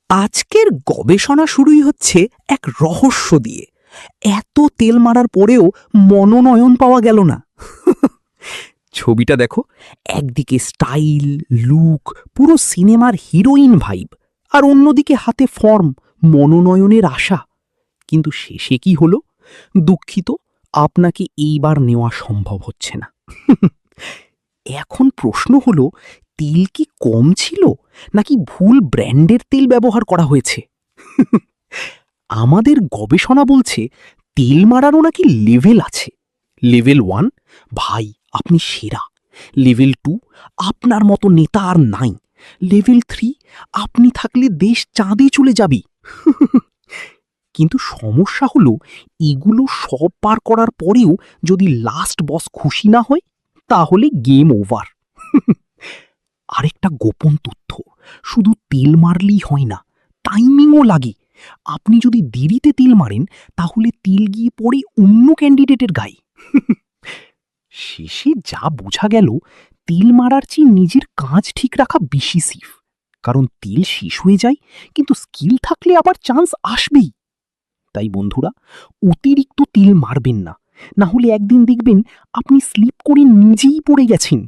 আজকের গবেষণা শুরুই হচ্ছে এক রহস্য দিয়ে। এত তেল মারার পরেও মনোনয়ন পাওয়া গেল না। ছবিটা দেখো, একদিকে স্টাইল, লুক, পুরো সিনেমার হিরোইন ভাইব, আর অন্যদিকে হাতে ফর্ম, মনোনয়নের আশা। কিন্তু শেষে কি হলো? দুঃখিত, আপনাকে এইবার নেওয়া সম্ভব হচ্ছে না। এখন প্রশ্ন হলো, তেল কি কম ছিল, নাকি ভুল ব্র্যান্ডের তেল ব্যবহার করা হয়েছে? আমাদের গবেষণা বলছে তেল মারারও নাকি লেভেল আছে। লেভেল 1, ভাই আপনি সেরা। লেভেল 2, আপনার মতো নেতা আর নাই। লেভেল 3, আপনি থাকলে দেশ চাঁদে চলে যাবে। কিন্তু সমস্যা হলো, এগুলো সব পার করার পরেও যদি লাস্ট বস খুশি না হয়, তাহলে গেম ওভার। আরেকটা গোপন তথ্য, শুধু তেল মারলেই হয় না, টাইমিংও লাগে। আপনি যদি দেরিতে তেল মারেন, তাহলে তেল গিয়ে পড়ে অন্য ক্যান্ডিডেটের গায়ে। শেষে যা বোঝা গেল, তেল মারার চেয়ে নিজের কাজ ঠিক রাখা বেশি সেফ। কারণ তেল শেষ হয়ে যায়, কিন্তু স্কিল থাকলে আবার চান্স আসবেই। তাই বন্ধুরা, অতিরিক্ত তেল মারবেন না, না হলে একদিন দেখবেন আপনি স্লিপ করে নিজেই পড়ে গেছেন।